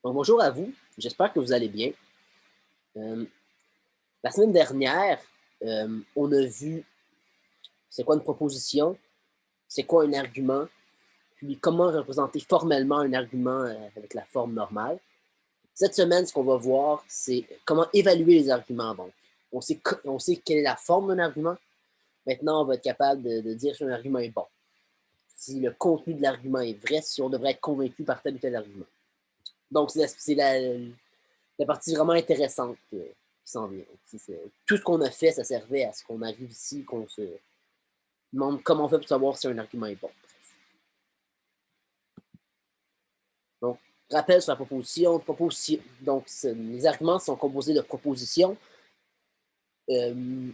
Bon, bonjour à vous, j'espère que vous allez bien. Euh, la semaine dernière, on a vu c'est quoi une proposition, c'est quoi un argument, puis comment représenter formellement un argument avec la forme normale. Cette semaine, ce qu'on va voir, c'est comment évaluer les arguments. Donc, on sait quelle est la forme d'un argument. Maintenant, on va être capable de dire si un argument est bon, si le contenu de l'argument est vrai, si on devrait être convaincu par tel ou tel argument. Donc, la partie vraiment intéressante qui s'en vient. Tout ce qu'on a fait, ça servait à ce qu'on arrive ici, qu'on se demande comment on fait pour savoir si un argument est bon. Donc, rappel sur la proposition. Donc, les arguments sont composés de propositions. Euh,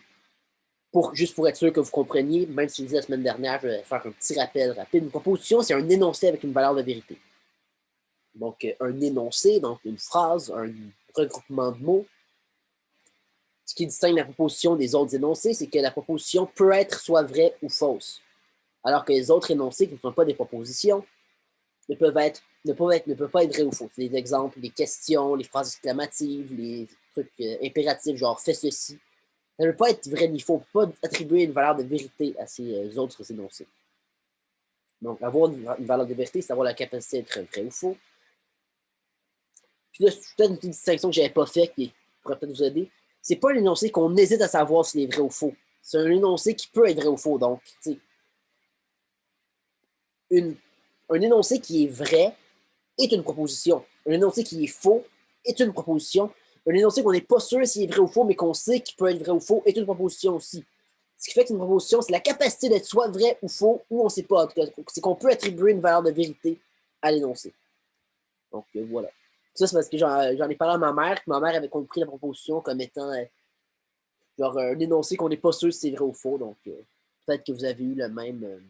juste pour être sûr que vous compreniez, même si je l'ai dit la semaine dernière, je vais faire un petit rappel rapide. Une proposition, c'est un énoncé avec une valeur de vérité. Donc, un énoncé, donc une phrase, un regroupement de mots. Ce qui distingue la proposition des autres énoncés, c'est que la proposition peut être soit vraie ou fausse, alors que les autres énoncés qui ne sont pas des propositions ne peuvent pas être vrais ou faux. C'est des exemples, les questions, les phrases exclamatives, les trucs impératifs, genre fais ceci. Ça ne peut pas être vrai ni faux. On ne peut pas attribuer une valeur de vérité à ces autres énoncés. Donc, avoir une valeur de vérité, c'est avoir la capacité d'être vrai ou faux. Puis là, c'est peut-être une petite distinction que je n'avais pas faite qui pourrait peut-être vous aider. C'est pas un énoncé qu'on hésite à savoir s'il est vrai ou faux. C'est un énoncé qui peut être vrai ou faux. Donc, une, un énoncé qui est vrai est une proposition. Un énoncé qui est faux est une proposition. Un énoncé qu'on n'est pas sûr s'il est vrai ou faux, mais qu'on sait qu'il peut être vrai ou faux, est une proposition aussi. Ce qui fait qu'une proposition, c'est la capacité d'être soit vrai ou faux, ou on ne sait pas. En tout cas, c'est qu'on peut attribuer une valeur de vérité à l'énoncé. Donc, voilà. Ça, c'est parce que j'en ai parlé à ma mère, que ma mère avait compris la proposition comme étant genre un énoncé qu'on n'est pas sûr si c'est vrai ou faux. Donc, peut-être que vous avez eu le même,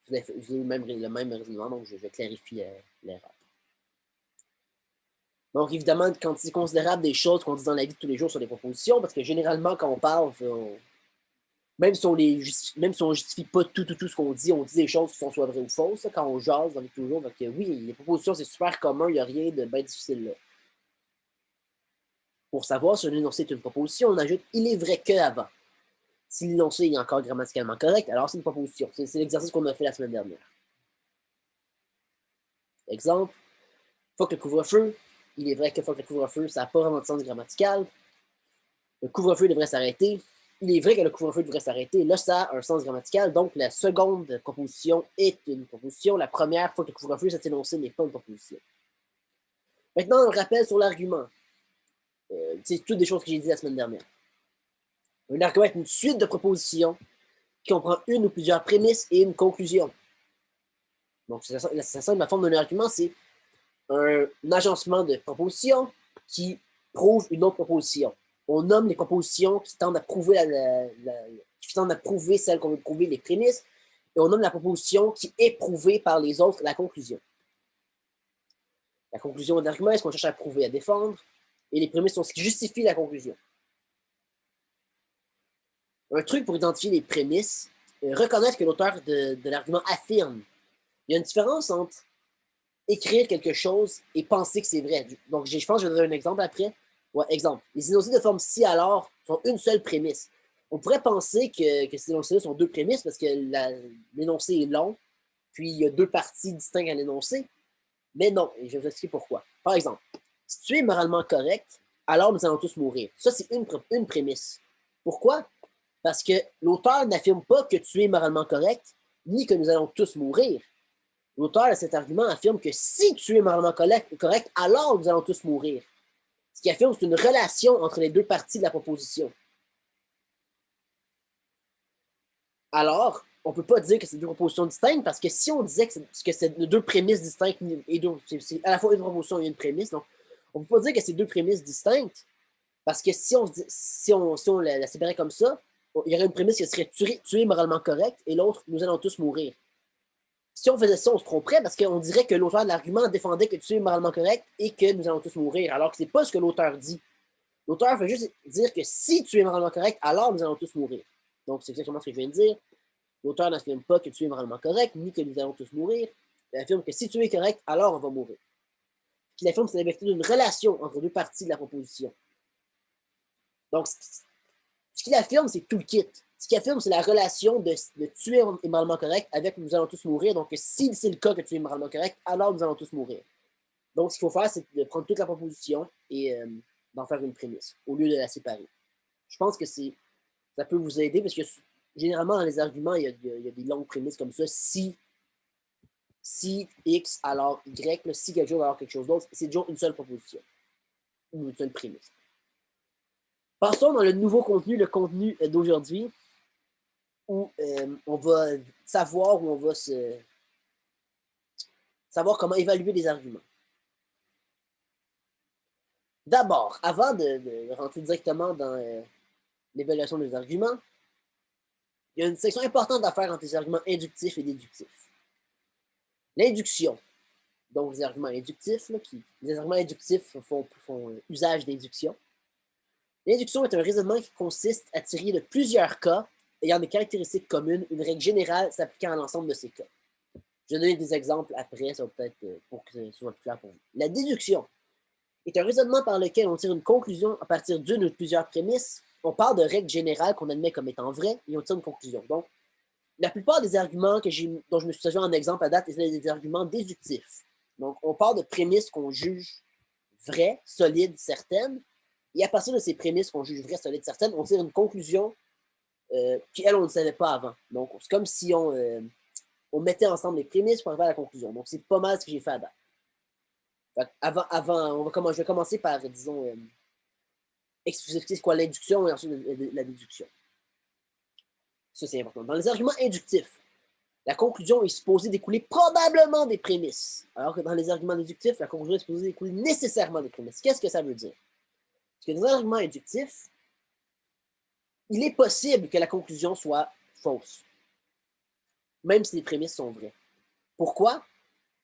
vous avez eu le même raisonnement, donc je clarifie l'erreur. Donc, évidemment, quand c'est considérable des choses qu'on dit dans la vie de tous les jours sur des propositions, parce que généralement, quand on parle, même si on justifie pas tout ce qu'on dit, on dit des choses qui sont soit vraies ou fausses, là, quand on jase dans la vie de tous les jours. Donc, oui, les propositions, c'est super commun, il n'y a rien de bien difficile là. Pour savoir si un énoncé est une proposition, on ajoute il est vrai que avant. Si l'énoncé est encore grammaticalement correct, alors c'est une proposition. C'est l'exercice qu'on a fait la semaine dernière. Exemple, faut que le couvre-feu, il est vrai que faut que le couvre-feu, ça n'a pas vraiment de sens grammatical. Le couvre-feu devrait s'arrêter. Il est vrai que le couvre-feu devrait s'arrêter. Là, ça a un sens grammatical. Donc, la seconde proposition est une proposition. La première fois que le couvre-feu s'est énoncé n'est pas une proposition. Maintenant, un rappel sur l'argument. C'est toutes des choses que j'ai dit la semaine dernière. Un argument est une suite de propositions qui comprend une ou plusieurs prémices et une conclusion. Donc, la forme d'un argument, c'est un agencement de propositions qui prouve une autre proposition. On nomme les propositions qui tendent à prouver, qui tendent à prouver celle qu'on veut prouver, les prémices, et on nomme la proposition qui est prouvée par les autres, la conclusion. La conclusion d'un argument est ce qu'on cherche à prouver, à défendre, et les prémices sont ce qui justifie la conclusion. Un truc pour identifier les prémices, reconnaître que l'auteur de l'argument affirme. Il y a une différence entre écrire quelque chose et penser que c'est vrai. Donc, je pense que je vais donner un exemple après. Ouais, exemple. Les énoncés de forme si alors sont une seule prémisse. On pourrait penser que ces énoncés-là sont deux prémisses parce que l'énoncé est long, puis il y a deux parties distinctes à l'énoncé. Mais non, et je vais vous expliquer pourquoi. Par exemple, si tu es moralement correct, alors nous allons tous mourir. Ça, c'est une prémisse. Pourquoi? Parce que l'auteur n'affirme pas que tu es moralement correct, ni que nous allons tous mourir. L'auteur de cet argument affirme que si tu es moralement correct, alors nous allons tous mourir. Ce qui affirme, c'est une relation entre les deux parties de la proposition. Alors, on ne peut pas dire que c'est deux propositions distinctes parce que si on disait que c'est deux prémisses distinctes, et c'est à la fois une proposition et une prémisse, donc on ne peut pas dire que c'est deux prémisses distinctes parce que si on la séparait comme ça, il y aurait une prémisse qui serait tu es moralement correct et l'autre, nous allons tous mourir. Si on faisait ça, on se tromperait parce qu'on dirait que l'auteur de l'argument défendait que tu es moralement correct et que nous allons tous mourir, alors que c'est pas ce que l'auteur dit. L'auteur veut juste dire que si tu es moralement correct, alors nous allons tous mourir. Donc, c'est exactement ce que je viens de dire. L'auteur n'affirme pas que tu es moralement correct, ni que nous allons tous mourir. Il affirme que si tu es correct, alors on va mourir. qu'il affirme c'est la vérité d'une relation entre deux parties de la proposition. Donc, ce qu'il affirme, c'est tout le kit. Ce qu'il affirme, c'est la relation de tuer est moralement correct avec nous allons tous mourir. Donc, si c'est le cas que tu es moralement correct, alors nous allons tous mourir. Donc, ce qu'il faut faire, c'est de prendre toute la proposition et d'en faire une prémisse, au lieu de la séparer. Je pense que ça peut vous aider, parce que généralement, dans les arguments, il y a des longues prémisses comme ça. Si X, alors Y, là, si quelque chose, alors quelque chose d'autre, c'est toujours une seule proposition, ou une seule prémisse. Passons dans le nouveau contenu, le contenu d'aujourd'hui, où on va savoir, savoir comment évaluer les arguments. D'abord, avant de rentrer directement dans l'évaluation des arguments, il y a une section importante à faire entre les arguments inductifs et déductifs. L'induction, donc les arguments inductifs, les arguments inductifs font usage d'induction. L'induction est un raisonnement qui consiste à tirer de plusieurs cas ayant des caractéristiques communes une règle générale s'appliquant à l'ensemble de ces cas. Je vais donner des exemples après, ça va peut-être pour que ce soit plus clair pour vous. La déduction est un raisonnement par lequel on tire une conclusion à partir d'une ou de plusieurs prémisses. On parle de règles générales qu'on admet comme étant vraies et on tire une conclusion. Donc, la plupart des arguments dont je me suis servi en exemple à date, c'est des arguments déductifs. Donc, on part de prémisses qu'on juge vraies, solides, certaines, et à partir de ces prémisses qu'on juge vraies, solides, certaines, on tire une conclusion qui, elle, on ne savait pas avant. Donc, c'est comme si on mettait ensemble les prémisses pour arriver à la conclusion. Donc, c'est pas mal ce que j'ai fait à date. Je vais commencer par, disons, expliquer quoi l'induction et ensuite la déduction. Ça, c'est important. Dans les arguments inductifs, la conclusion est supposée découler probablement des prémisses, alors que dans les arguments déductifs, la conclusion est supposée découler nécessairement des prémisses. Qu'est-ce que ça veut dire? Parce que dans les arguments inductifs, il est possible que la conclusion soit fausse, même si les prémisses sont vraies. Pourquoi?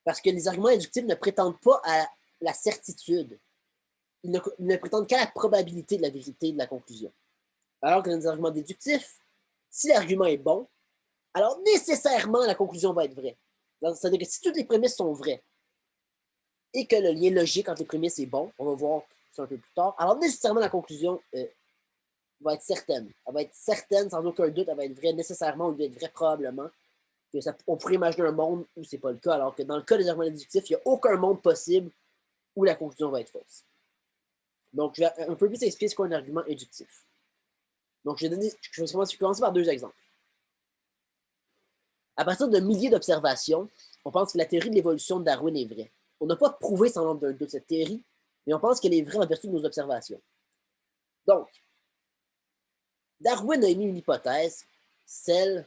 Parce que les arguments inductifs ne prétendent pas à la certitude. Ils ne prétendent qu'à la probabilité de la vérité de la conclusion. Alors que dans les arguments déductifs, si l'argument est bon, alors nécessairement la conclusion va être vraie. C'est-à-dire que si toutes les prémisses sont vraies et que le lien logique entre les prémisses est bon, on va voir ça un peu plus tard, alors nécessairement la conclusion va être certaine. Elle va être certaine, sans aucun doute, elle va être vraie nécessairement ou elle va être vraie probablement. On pourrait imaginer un monde où c'est pas le cas, alors que dans le cas des arguments déductifs, il n'y a aucun monde possible où la conclusion va être fausse. Donc, je vais un peu plus expliquer ce qu'est un argument inductif. Donc, je vais commencer par deux exemples. À partir de milliers d'observations, on pense que la théorie de l'évolution de Darwin est vraie. On n'a pas prouvé sans l'ombre d'un doute cette théorie, mais on pense qu'elle est vraie en vertu de nos observations. Donc, Darwin a émis une hypothèse, celle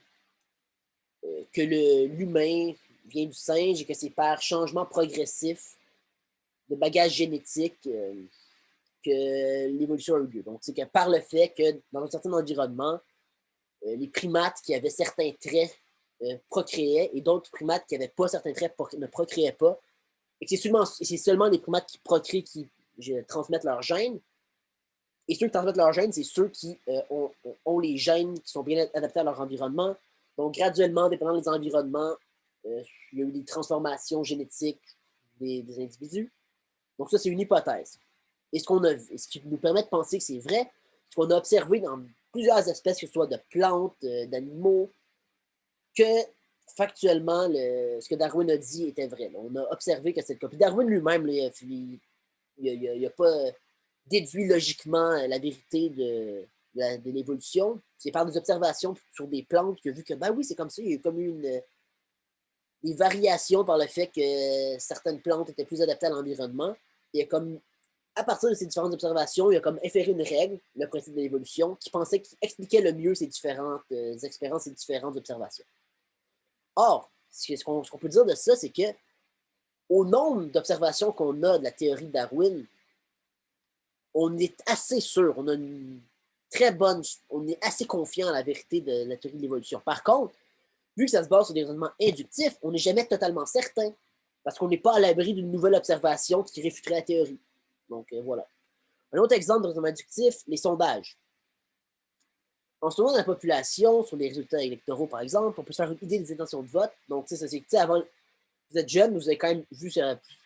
que l'humain vient du singe et que c'est par changement progressif de bagage génétique que l'évolution a eu lieu. Donc, c'est que par le fait que dans un certain environnement, les primates qui avaient certains traits procréaient et d'autres primates qui n'avaient pas certains traits ne procréaient pas. Et que c'est seulement les primates qui procréent qui transmettent leurs gènes. Et ceux qui transmettent leurs gènes, c'est ceux qui ont les gènes qui sont bien adaptés à leur environnement. Donc, graduellement, dépendant des environnements, il y a eu des transformations génétiques des individus. Donc, ça, c'est une hypothèse. Et ce qui nous permet de penser que c'est vrai, ce qu'on a observé dans plusieurs espèces, que ce soit de plantes, d'animaux, que factuellement, ce que Darwin a dit était vrai. Là. On a observé que c'est le cas. Puis Darwin lui-même, il n'a pas déduit logiquement la vérité de l'évolution. C'est par des observations sur des plantes qu'il a vu que, ben oui, c'est comme ça. Il y a eu comme des variations par le fait que certaines plantes étaient plus adaptées à l'environnement. Et comme, à partir de ces différentes observations, il a comme inféré une règle, le principe de l'évolution, qui expliquait le mieux ces différentes expériences et différentes observations. Or, ce qu'on peut dire de ça, c'est que au nombre d'observations qu'on a de la théorie de Darwin, on est assez sûr, on a une très bonne, on est assez confiant à la vérité de la théorie de l'évolution. Par contre, vu que ça se base sur des raisonnements inductifs, on n'est jamais totalement certain, parce qu'on n'est pas à l'abri d'une nouvelle observation qui réfuterait la théorie. Donc, voilà. Un autre exemple de raisonnement inductif, les sondages. En ce moment, dans la population, sur les résultats électoraux, par exemple, on peut se faire une idée des intentions de vote. Donc, ça, c'est avant, Vous êtes jeune, vous avez quand même vu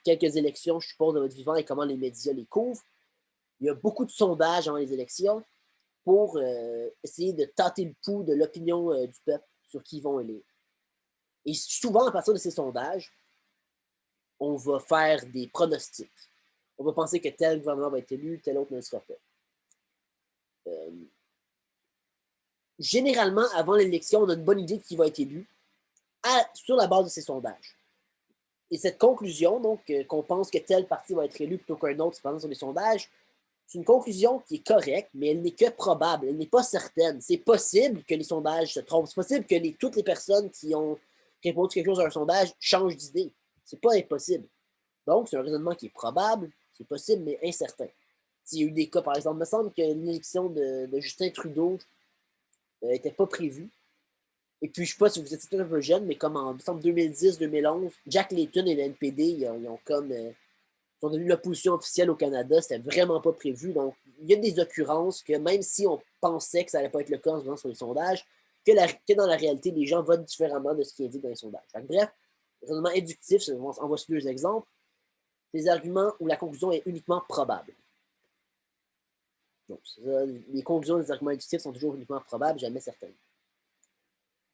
quelques élections, je suppose, de votre vivant et comment les médias les couvrent. Il y a beaucoup de sondages avant les élections pour essayer de tâter le pouls de l'opinion du peuple sur qui ils vont élire. Et souvent, à partir de ces sondages, on va faire des pronostics. On va penser que tel gouvernement va être élu, tel autre ne le sera pas. Généralement, avant l'élection, on a une bonne idée de qui va être élu sur la base de ces sondages. Et cette conclusion, donc, qu'on pense que tel parti va être élu plutôt qu'un autre, cependant sur les sondages, c'est une conclusion qui est correcte, mais elle n'est que probable, elle n'est pas certaine. C'est possible que les sondages se trompent. C'est possible que toutes les personnes qui ont répondu quelque chose à un sondage changent d'idée. C'est pas impossible. Donc, c'est un raisonnement qui est probable, c'est possible, mais incertain. S'il y a eu des cas, par exemple, il me semble que l'élection de Justin Trudeau n'était pas prévue. Et puis, je ne sais pas si vous êtes un peu jeune, mais comme en 2010-2011, Jack Layton et le NPD, ils ont devenu l'opposition officielle au Canada. C'était vraiment pas prévu. Donc, il y a des occurrences que même si on pensait que ça n'allait pas être le cas en se basant sur les sondages, que dans la réalité, les gens votent différemment de ce qui est dit dans les sondages. Donc, bref, raisonnement inductif, en voici deux exemples. Des arguments où la conclusion est uniquement probable. Donc, les conclusions des arguments inductifs sont toujours uniquement probables, jamais certaines.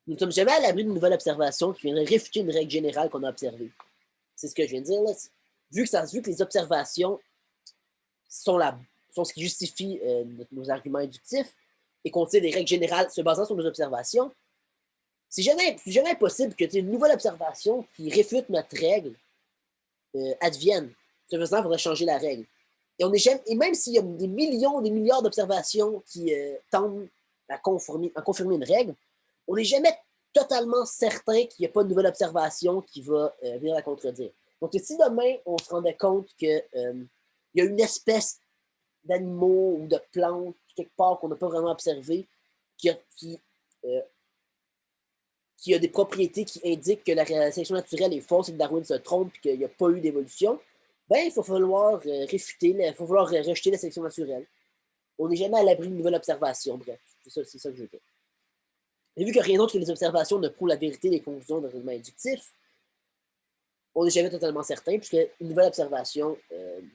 Nous ne sommes jamais à l'abri d'une nouvelle observation qui viendrait réfuter une règle générale qu'on a observée. C'est ce que je viens de dire là. Vu que les observations sont ce qui justifie nos arguments inductifs et qu'on tire des règles générales se basant sur nos observations, c'est jamais impossible que une nouvelle observation qui réfute notre règle advienne. Ce faisant, il faudrait changer la règle. Et même s'il y a des milliards d'observations qui tendent à confirmer une règle, on n'est jamais totalement certain qu'il n'y a pas de nouvelle observation qui va venir la contredire. Donc, si demain, on se rendait compte qu'il y a une espèce d'animaux ou de plantes, quelque part, qu'on n'a pas vraiment observé, qui a des propriétés qui indiquent que la sélection naturelle est fausse et que Darwin se trompe et qu'il n'y a pas eu d'évolution, ben, il va falloir rejeter la sélection naturelle. On n'est jamais à l'abri d'une nouvelle observation, bref. C'est ça que je veux dire. Et vu que rien d'autre que les observations ne prouvent la vérité des conclusions d'un raisonnement inductif, on n'est jamais totalement certain, puisque une nouvelle observation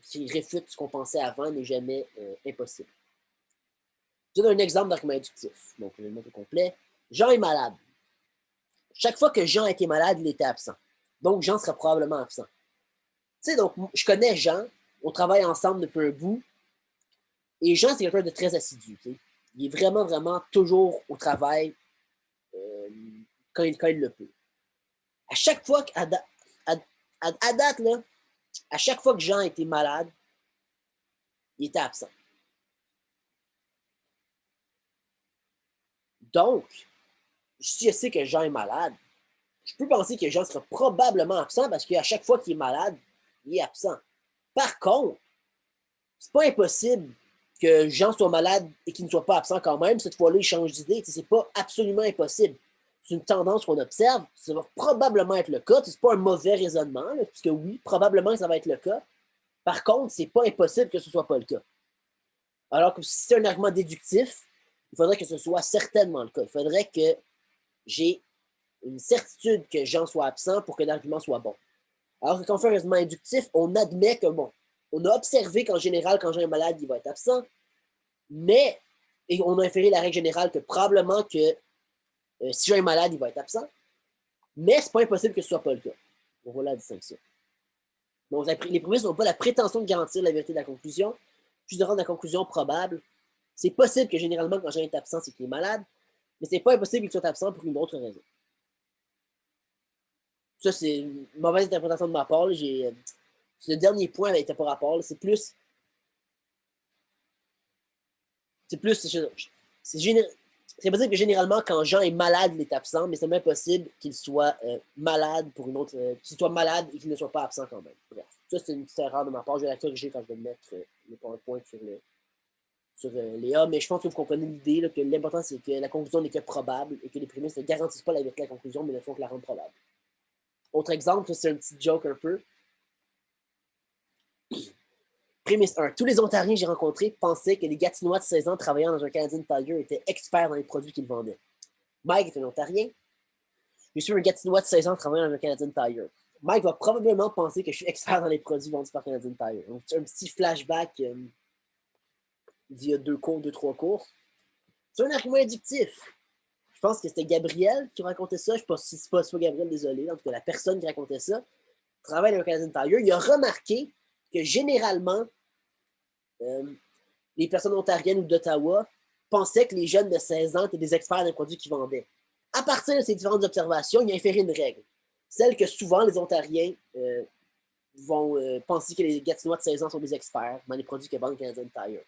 qui réfute ce qu'on pensait avant n'est jamais impossible. Je donne un exemple d'argument inductif. Donc, je vais le mettre au complet. Jean est malade. Chaque fois que Jean était malade, il était absent. Donc, Jean sera probablement absent. Tu sais, donc, je connais Jean, on travaille ensemble depuis un bout, et Jean, c'est quelqu'un de très assidu. Tu sais. Il est vraiment, vraiment toujours au travail quand il le peut. À chaque fois à date, là, à chaque fois que Jean était malade, il était absent. Donc, si je sais que Jean est malade, je peux penser que Jean sera probablement absent parce qu'à chaque fois qu'il est malade, il est absent. Par contre, c'est pas impossible que Jean soit malade et qu'il ne soit pas absent quand même. Cette fois-là, il change d'idée. C'est pas absolument impossible. C'est une tendance qu'on observe. Ça va probablement être le cas. C'est pas un mauvais raisonnement, là, puisque oui, probablement ça va être le cas. Par contre, c'est pas impossible que ce soit pas le cas. Alors que si c'est un argument déductif, il faudrait que ce soit certainement le cas. Il faudrait que j'ai une certitude que Jean soit absent pour que l'argument soit bon. Alors que quand on fait un raisonnement inductif, on admet que, bon, on a observé qu'en général, quand Jean est malade, il va être absent, mais, et on a inféré la règle générale que probablement que si Jean est malade, il va être absent, mais c'est pas impossible que ce soit pas le cas. Donc voilà la distinction. Donc les prémices n'ont pas la prétention de garantir la vérité de la conclusion, puis de rendre la conclusion probable. C'est possible que généralement, quand Jean est absent, c'est qu'il est malade, mais c'est pas impossible qu'il soit absent pour une autre raison. Ça, c'est une mauvaise interprétation de ma part. Ce dernier point n'était pas rapport. C'est plus. C'est possible que généralement, quand Jean est malade, il est absent, mais c'est même possible qu'il soit malade pour une autre. Qu'il soit malade et qu'il ne soit pas absent quand même. Bref, ça, c'est une petite erreur de ma part. Je vais la corriger quand je vais mettre le PowerPoint sur les A, mais je pense que vous comprenez l'idée que l'important, c'est que la conclusion n'est que probable et que les prémices ne garantissent pas la vérité de la conclusion, mais ne font que la rendre probable. Autre exemple, c'est un petit joke un peu. Prémisse 1. Tous les Ontariens que j'ai rencontrés pensaient que les Gatinois de 16 ans travaillant dans un Canadian Tire étaient experts dans les produits qu'ils vendaient. Mike est un Ontarien. Je suis un Gatinois de 16 ans travaillant dans un Canadian Tire. Mike va probablement penser que je suis expert dans les produits vendus par Canadian Tire. Donc, un petit flashback d'il y a 2, 3 cours. C'est un argument inductif. Je pense que c'était Gabriel qui racontait ça. Je ne sais pas si c'est pas Gabriel, désolé. En tout cas, la personne qui racontait ça travaille dans le Canadian Tire. Il a remarqué que généralement, les personnes ontariennes ou d'Ottawa pensaient que les jeunes de 16 ans étaient des experts des produits qu'ils vendaient. À partir de ces différentes observations, il a inféré une règle. Celle que souvent les Ontariens vont penser que les Gatinois de 16 ans sont des experts dans les produits que vend Canadian Tire.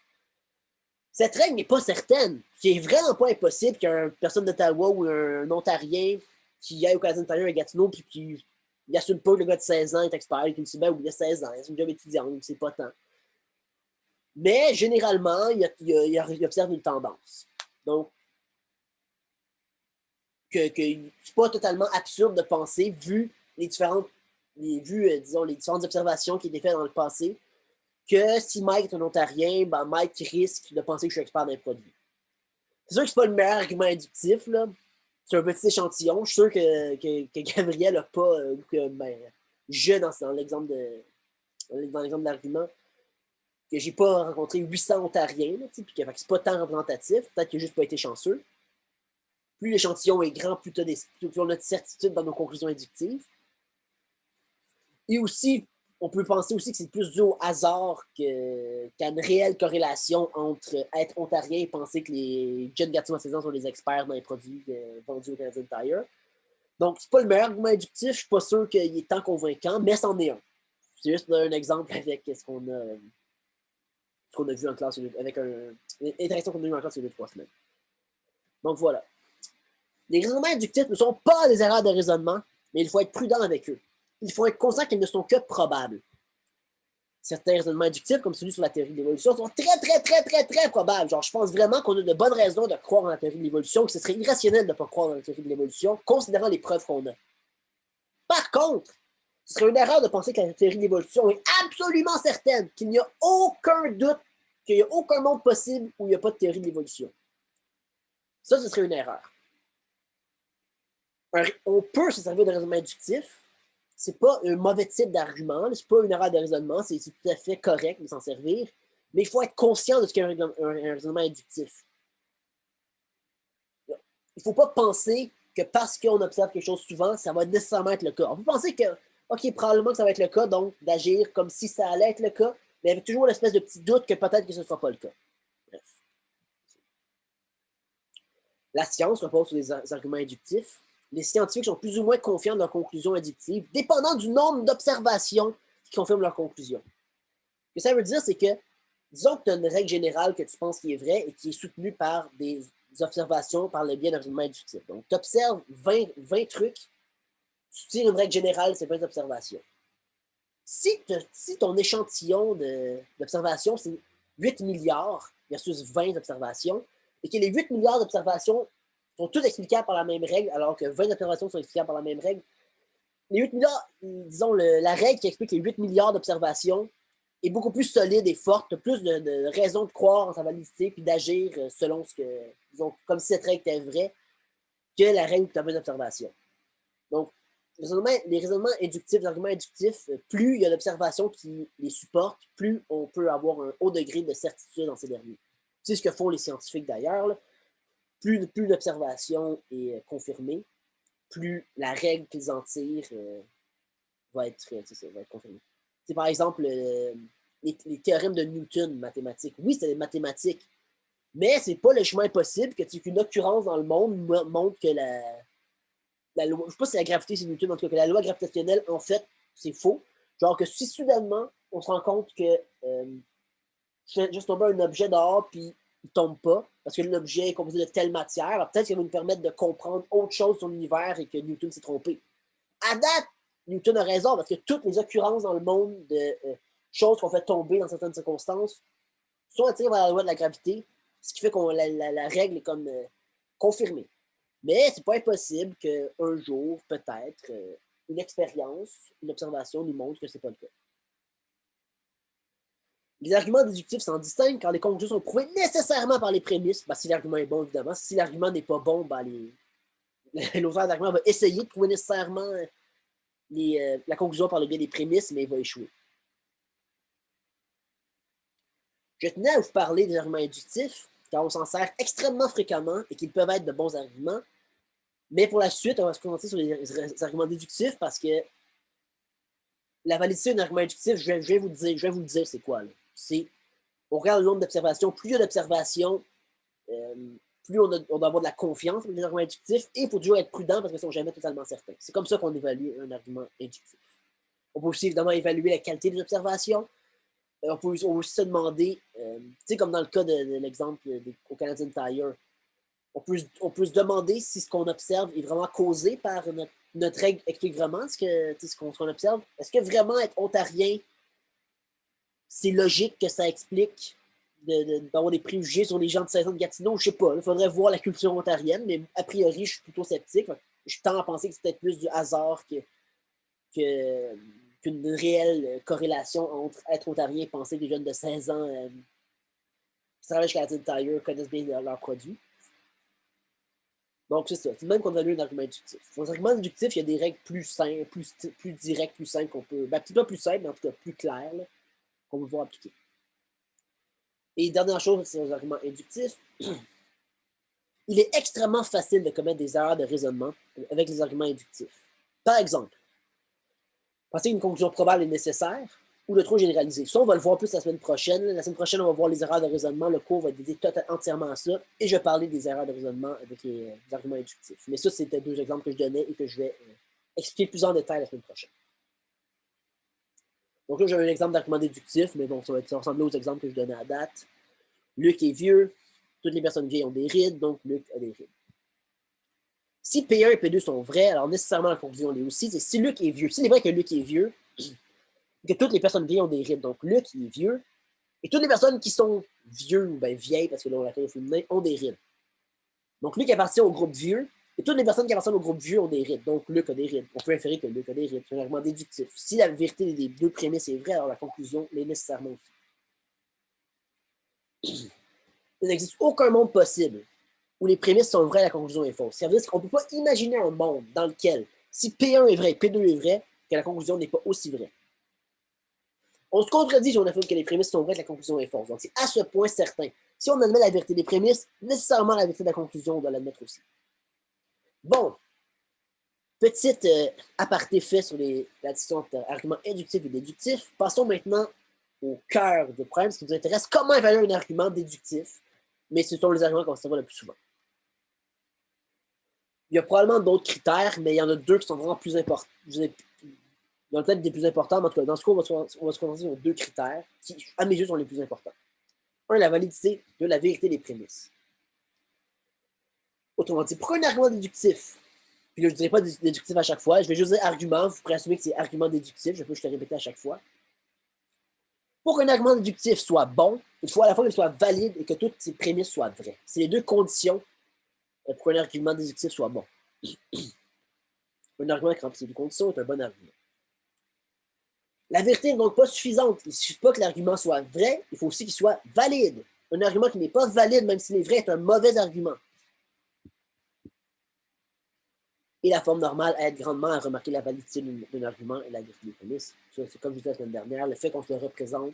Cette règle n'est pas certaine. C'est vraiment pas impossible qu'une personne d'Ottawa ou un Ontarien qui aille au Canadian Tire à Gatineau puis qui n'assume pas que le gars de 16 ans est expert et qu'il se dit ben oui, il a 16 ans, c'est une job étudiante, donc c'est pas tant. Mais généralement, il observe une tendance. Donc, que c'est pas totalement absurde de penser, vu les différentes observations qui étaient faites dans le passé, que si Mike est un Ontarien, ben Mike risque de penser que je suis expert dans les produits. C'est sûr que c'est pas le meilleur argument inductif, là. C'est un petit échantillon. Je suis sûr que Gabriel n'a pas, ou que je, dans l'exemple de l'argument, que j'ai pas rencontré 800 Ontariens, là, puis que c'est pas tant représentatif. Peut-être qu'il n'a juste pas été chanceux. Plus l'échantillon est grand, plus on a de certitude dans nos conclusions inductives. Et aussi, on peut penser aussi que c'est plus dû au hasard qu'à une réelle corrélation entre être ontarien et penser que les jeunes Gatinois de 16 ans sont des experts dans les produits vendus au Canadian Tire. Donc, c'est pas le meilleur argument inductif. Je suis pas sûr qu'il est tant convaincant, mais c'en est un. C'est juste un exemple avec ce qu'on a vu en classe, avec l'interaction qu'on a eu en classe il y a 2-3 semaines. Donc, voilà. Les raisonnements inductifs ne sont pas des erreurs de raisonnement, mais il faut être prudent avec eux. Il faut être conscient qu'ils ne sont que probables. Certains raisonnements inductifs, comme celui sur la théorie de l'évolution, sont très, très, très, très, très probables. Genre, je pense vraiment qu'on a de bonnes raisons de croire en la théorie de l'évolution, que ce serait irrationnel de ne pas croire dans la théorie de l'évolution, considérant les preuves qu'on a. Par contre, ce serait une erreur de penser que la théorie de l'évolution est absolument certaine, qu'il n'y a aucun doute, qu'il n'y a aucun monde possible où il n'y a pas de théorie de l'évolution. Ça, ce serait une erreur. On peut se servir de raisonnement inductif. C'est pas un mauvais type d'argument, c'est pas une erreur de raisonnement, c'est tout à fait correct de s'en servir, mais il faut être conscient de ce qu'est un raisonnement inductif. Il ne faut pas penser que parce qu'on observe quelque chose souvent, ça va nécessairement être le cas. On peut penser que, OK, probablement que ça va être le cas, donc d'agir comme si ça allait être le cas, mais avec toujours l'espèce de petit doute que peut-être que ce ne sera pas le cas. Bref. La science repose sur des arguments inductifs. Les scientifiques sont plus ou moins confiants de leurs conclusions inductives, dépendant du nombre d'observations qui confirment leurs conclusions. Ce que ça veut dire, c'est que, disons que tu as une règle générale que tu penses qui est vraie et qui est soutenue par des observations par le biais d'un raisonnement inductif. Donc, tu observes 20 trucs, tu tires une règle générale, c'est 20 observations. Si ton échantillon d'observations, c'est 8 milliards versus 20 observations, et que les 8 milliards d'observations sont toutes explicables par la même règle, alors que 20 observations sont explicables par la même règle, les 8 milliards, disons, la règle qui explique les 8 milliards d'observations est beaucoup plus solide et forte, tu as plus de raisons de croire en sa validité puis d'agir selon ce que, disons, comme si cette règle était vraie, que la règle où tu as 20 observations. Donc, les raisonnements inductifs, les arguments inductifs, plus il y a d'observations qui les supportent, plus on peut avoir un haut degré de certitude dans ces derniers. C'est ce que font les scientifiques d'ailleurs. Plus l'observation est confirmée, plus la règle qu'ils en tirent va être confirmée. C'est par exemple les théorèmes de Newton mathématiques. Oui, c'est des mathématiques, mais c'est pas le chemin possible qu'une occurrence dans le monde montre que la loi, je ne sais pas si la gravité c'est Newton, en tout cas que la loi gravitationnelle, en fait, c'est faux. Genre que si soudainement, on se rend compte que je fais juste tomber un objet dehors, puis il ne tombe pas, parce que l'objet est composé de telle matière, alors peut-être qu'il va nous permettre de comprendre autre chose sur l'univers et que Newton s'est trompé. À date, Newton a raison, parce que toutes les occurrences dans le monde de choses qu'on fait tomber dans certaines circonstances sont attirées par la loi de la gravité, ce qui fait que la règle est comme confirmée. Mais c'est pas impossible qu'un jour, peut-être, une expérience, une observation nous montre que c'est pas le cas. Les arguments déductifs s'en distinguent quand les conclusions sont prouvées nécessairement par les prémices. Ben, si l'argument est bon, évidemment. Si l'argument n'est pas bon, ben, l'auteur d'argument va essayer de prouver nécessairement la conclusion par le biais des prémices, mais il va échouer. Je tenais à vous parler des arguments inductifs, car on s'en sert extrêmement fréquemment et qu'ils peuvent être de bons arguments. Mais pour la suite, on va se concentrer sur les arguments déductifs parce que la validité d'un argument inductif, je vais vous le dire, c'est quoi. On regarde le nombre d'observations. Plus il y a d'observations, plus on doit avoir de la confiance dans les arguments inductifs et il faut toujours être prudent parce qu'ils ne sont jamais totalement certains. C'est comme ça qu'on évalue un argument inductif. On peut aussi évidemment évaluer la qualité des observations. On peut aussi se demander, tu sais, comme dans le cas de l'exemple au Canadian Tire, on peut se demander si ce qu'on observe est vraiment causé par notre règle explique vraiment ce qu'on observe. Est-ce que vraiment être ontarien, c'est logique que ça explique d'avoir des préjugés sur les gens de 16 ans de Gatineau? Je sais pas. Il faudrait voir la culture ontarienne, mais a priori, je suis plutôt sceptique. Je tends à penser que c'est peut-être plus du hasard qu'une réelle corrélation entre être ontarien et penser que les jeunes de 16 ans qui travaillent chez Canadian Tire connaissent bien leurs produits. Donc, c'est ça. C'est même qu'on a lu un argument inductif. Dans un argument inductif, il y a des règles plus simples, plus directes, plus simples qu'on peut. Peut-être pas plus simples, mais en tout cas plus claires, qu'on peut pouvoir appliquer. Et dernière chose, c'est les arguments inductifs. Il est extrêmement facile de commettre des erreurs de raisonnement avec les arguments inductifs. Par exemple, penser qu'une conclusion probable est nécessaire ou le trop généralisé. Ça, on va le voir plus la semaine prochaine. La semaine prochaine, on va voir les erreurs de raisonnement. Le cours va être dédié entièrement à ça. Et je vais parler des erreurs de raisonnement avec les arguments inductifs. Mais ça, c'était deux exemples que je donnais et que je vais expliquer plus en détail la semaine prochaine. Donc là, j'ai un exemple d'argument déductif, mais bon, ça va ressembler aux exemples que je donnais à date. Luc est vieux. Toutes les personnes vieilles ont des rides, donc Luc a des rides. Si P1 et P2 sont vrais, alors nécessairement la conclusion l'est aussi. C'est si Luc est vieux, s'il est vrai que Luc est vieux, que toutes les personnes vieilles ont des rides, donc Luc il est vieux, et toutes les personnes qui sont vieux ou bien vieilles, parce que là on l'appelle au féminin, ont des rides. Donc Luc appartient au groupe vieux, et toutes les personnes qui appartiennent au groupe vieux ont des rides. Donc Luc a des rides. On peut inférer que Luc a des rides. C'est un argument déductif. Si la vérité des deux prémices est vraie, alors la conclusion l'est nécessairement aussi. Il n'existe aucun monde possible où les prémices sont vraies et la conclusion est fausse. Ça veut dire qu'on ne peut pas imaginer un monde dans lequel, si P1 est vrai et P2 est vrai, que la conclusion n'est pas aussi vraie. On se contredit si on affirme que les prémices sont vraies et que la conclusion est fausse. Donc c'est à ce point certain. Si on admet la vérité des prémices, nécessairement la vérité de la conclusion, on doit l'admettre aussi. Bon, petite aparté fait sur la distinction entre arguments inductifs et déductifs. Passons maintenant au cœur du problème, ce qui nous intéresse, comment évaluer un argument déductif, mais ce sont les arguments qu'on se voit le plus souvent. Il y a probablement d'autres critères, mais il y en a deux qui sont vraiment plus importants. Il y en a peut-être des plus importants, mais en tout cas, dans ce cas, on va se concentrer sur deux critères qui, à mes yeux, sont les plus importants. Un, la validité. Deux, la vérité des prémices. Autrement dit, pourquoi un argument déductif? Puis là, je ne dirai pas déductif à chaque fois, je vais juste dire argument, vous pourrez assumer que c'est argument déductif, je peux juste le répéter à chaque fois. Pour qu'un argument déductif soit bon, il faut à la fois qu'il soit valide et que toutes ses prémices soient vraies. C'est les deux conditions pour qu'un argument déductif soit bon. Un argument qui remplit ces deux conditions est un bon argument. La vérité n'est donc pas suffisante. Il ne suffit pas que l'argument soit vrai, il faut aussi qu'il soit valide. Un argument qui n'est pas valide, même s'il est vrai, est un mauvais argument. Et la forme normale aide grandement à remarquer la validité d'un argument et la vérité des prémices. C'est comme je disais la semaine dernière, le fait qu'on se le représente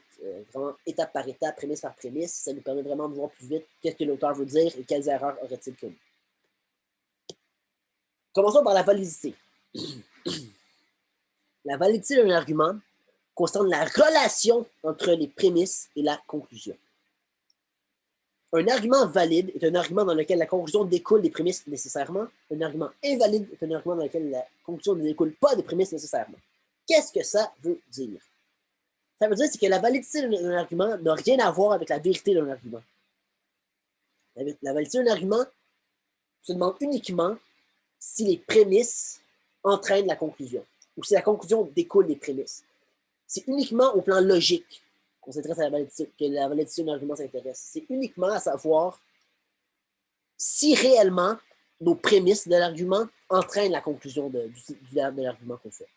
vraiment étape par étape, prémisse par prémisse, ça nous permet vraiment de voir plus vite qu'est-ce que l'auteur veut dire et quelles erreurs aurait-il commis. Commençons par la validité. La validité d'un argument concerne la relation entre les prémices et la conclusion. Un argument valide est un argument dans lequel la conclusion découle des prémices nécessairement. Un argument invalide est un argument dans lequel la conclusion ne découle pas des prémices nécessairement. Qu'est-ce que ça veut dire? Ça veut dire que la validité d'un argument n'a rien à voir avec la vérité d'un argument. La validité d'un argument se demande uniquement si les prémices entraînent la conclusion ou si la conclusion découle des prémices. C'est uniquement au plan logique qu'on s'intéresse à la validité, que la validité d'un argument s'intéresse. C'est uniquement à savoir si réellement nos prémices de l'argument entraînent la conclusion de l'argument qu'on fait.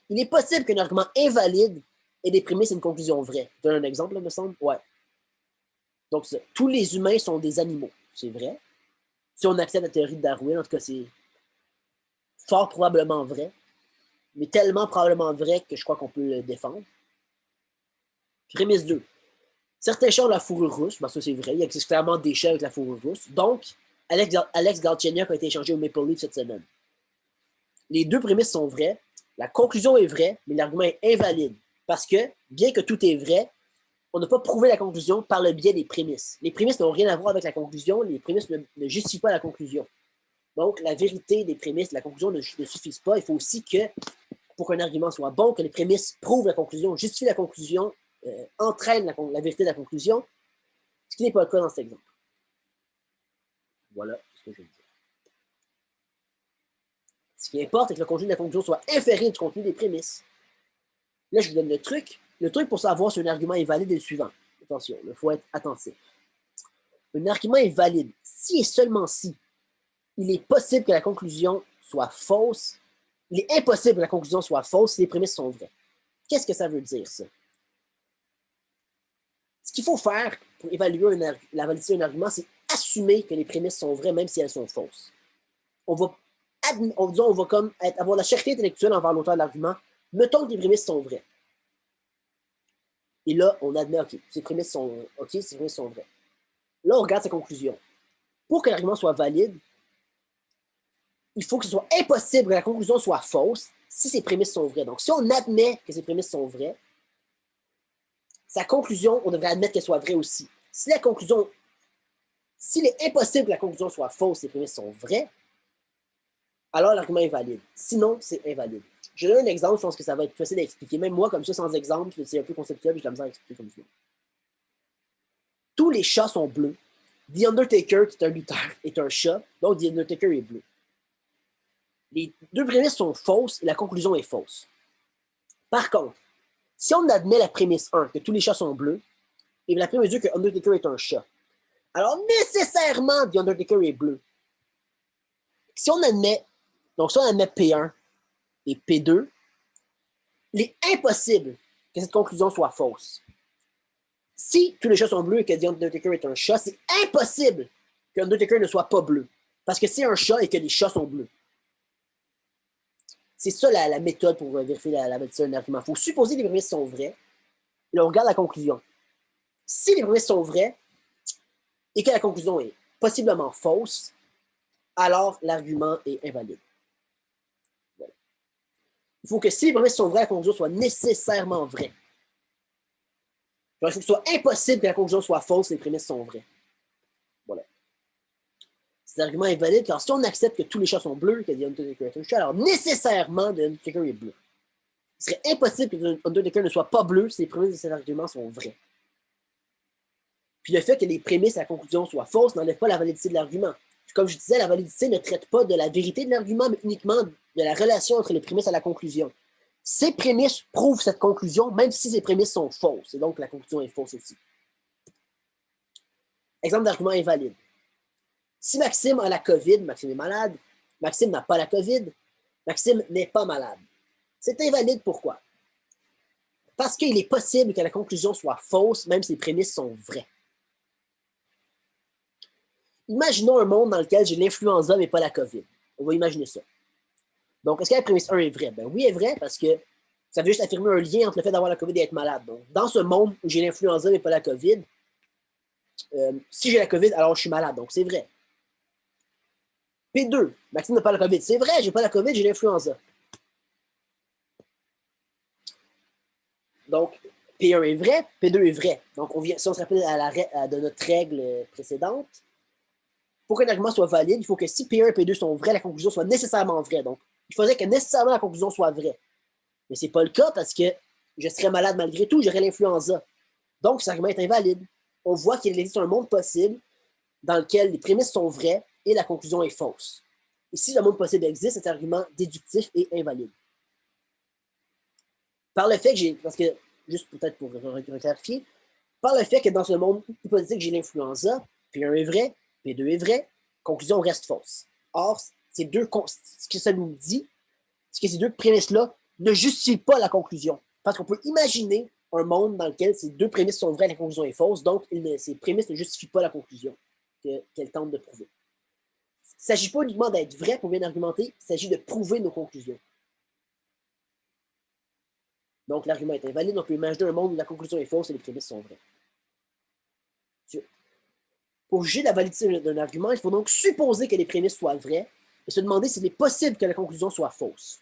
Il est possible qu'un argument invalide ait des prémices et une conclusion vraie. Tu as un exemple, là, me semble? Ouais. Donc, tous les humains sont des animaux. C'est vrai. Si on accepte la théorie de Darwin, en tout cas, c'est fort probablement vrai, mais tellement probablement vrai que je crois qu'on peut le défendre. Prémisse 2. Certains chats ont la fourrure rousse, ben ça c'est vrai, il existe clairement des chats avec la fourrure rousse. Donc, Alex Galchenyuk a été échangé au Maple Leaf cette semaine. Les deux prémices sont vraies, la conclusion est vraie, mais l'argument est invalide. Parce que, bien que tout est vrai, on n'a pas prouvé la conclusion par le biais des prémices. Les prémices n'ont rien à voir avec la conclusion, les prémices ne justifient pas la conclusion. Donc, la vérité des prémices, la conclusion ne suffisent pas. Il faut aussi que, pour qu'un argument soit bon, que les prémices prouvent la conclusion, justifient la conclusion, entraînent la vérité de la conclusion, ce qui n'est pas le cas dans cet exemple. Voilà ce que je veux dire. Ce qui importe, c'est que le contenu de la conclusion soit inférieur du contenu des prémices. Là, je vous donne le truc. Le truc pour savoir si un argument est valide est le suivant. Attention, il faut être attentif. Un argument est valide si et seulement si il est possible que la conclusion soit fausse. Il est impossible que la conclusion soit fausse si les prémices sont vraies. Qu'est-ce que ça veut dire, ça? Ce qu'il faut faire pour évaluer la validité d'un argument, c'est assumer que les prémices sont vraies, même si elles sont fausses. On va comme avoir la cherté intellectuelle envers l'auteur de l'argument. Mettons que les prémices sont vraies. Et là, on admet, OK, ces prémices sont vraies. Là, on regarde sa conclusion. Pour que l'argument soit valide, il faut que ce soit impossible que la conclusion soit fausse si ces prémices sont vraies. Donc, si on admet que ces prémices sont vraies, sa conclusion, on devrait admettre qu'elle soit vraie aussi. S'il est impossible que la conclusion soit fausse, ces prémices sont vraies, alors l'argument est valide. Sinon, c'est invalide. Je donne un exemple, je pense que ça va être facile à expliquer. Même moi, comme ça, sans exemple, c'est un peu conceptuel, j'ai de la misère à expliquer comme ça. Tous les chats sont bleus. The Undertaker, qui est un lutteur, est un chat, donc The Undertaker est bleu. Les deux prémices sont fausses et la conclusion est fausse. Par contre, si on admet la prémisse 1, que tous les chats sont bleus, et la prémisse 2, que Undertaker est un chat, alors nécessairement The Undertaker est bleu. Si on admet P1 et P2, il est impossible que cette conclusion soit fausse. Si tous les chats sont bleus et que The Undertaker est un chat, c'est impossible que Undertaker ne soit pas bleu. Parce que c'est un chat et que les chats sont bleus. C'est ça la méthode pour vérifier la validité d'un argument. Il faut supposer que les prémices sont vraies. Et là, on regarde la conclusion. Si les prémices sont vraies et que la conclusion est possiblement fausse, alors l'argument est invalide. Voilà. Il faut que si les prémices sont vraies, la conclusion soit nécessairement vraie. Donc, il faut que ce soit impossible que la conclusion soit fausse si les prémices sont vraies. Voilà. Cet argument est valide car si on accepte que tous les chats sont bleus, que The Undertaker est un chat, alors nécessairement The Undertaker est bleu. Il serait impossible que The Undertaker ne soit pas bleu si les prémices de cet argument sont vraies. Puis le fait que les prémices à la conclusion soient fausses n'enlève pas la validité de l'argument. Comme je disais, la validité ne traite pas de la vérité de l'argument, mais uniquement de la relation entre les prémices et la conclusion. Ces prémices prouvent cette conclusion, même si ces prémices sont fausses. Et donc, la conclusion est fausse aussi. Exemple d'argument invalide. Si Maxime a la COVID, Maxime est malade. Maxime n'a pas la COVID. Maxime n'est pas malade. C'est invalide, pourquoi? Parce qu'il est possible que la conclusion soit fausse, même si les prémices sont vraies. Imaginons un monde dans lequel j'ai l'influenza, mais pas la COVID. On va imaginer ça. Donc, est-ce que la prémisse 1 est vraie? Ben oui, elle est vraie parce que ça veut juste affirmer un lien entre le fait d'avoir la COVID et d'être malade. Donc, dans ce monde où j'ai l'influenza, mais pas la COVID, si j'ai la COVID, alors je suis malade. Donc, c'est vrai. P2, Maxime n'a pas la COVID. C'est vrai, j'ai pas la COVID, j'ai l'influenza. Donc, P1 est vrai, P2 est vrai. Donc, si on se rappelle de notre règle précédente, pour qu'un argument soit valide, il faut que si P1 et P2 sont vrais, la conclusion soit nécessairement vraie. Donc, il faudrait que nécessairement la conclusion soit vraie. Mais ce n'est pas le cas parce que je serais malade malgré tout, j'aurais l'influenza. Donc, cet argument est invalide. On voit qu'il existe un monde possible dans lequel les prémices sont vraies et la conclusion est fausse. Et si le monde possible existe, cet argument déductif est invalide. Par le fait que parce que, juste peut-être pour clarifier, par le fait que dans ce monde hypothétique, j'ai l'influenza, P1 est vrai, P2 est vrai, conclusion reste fausse. Or, ce que ça nous dit, c'est que ces deux prémices-là ne justifient pas la conclusion. Parce qu'on peut imaginer un monde dans lequel ces deux prémices sont vraies et la conclusion est fausse, donc ces prémices ne justifient pas la conclusion qu'elle tente de prouver. s'agit pas uniquement d'être vrai pour bien argumenter, il s'agit de prouver nos conclusions. Donc, l'argument est invalide, on peut imaginer un monde où la conclusion est fausse et les prémices sont vraies. Pour juger la validité d'un argument, il faut donc supposer que les prémices soient vraies et se demander s'il est possible que la conclusion soit fausse.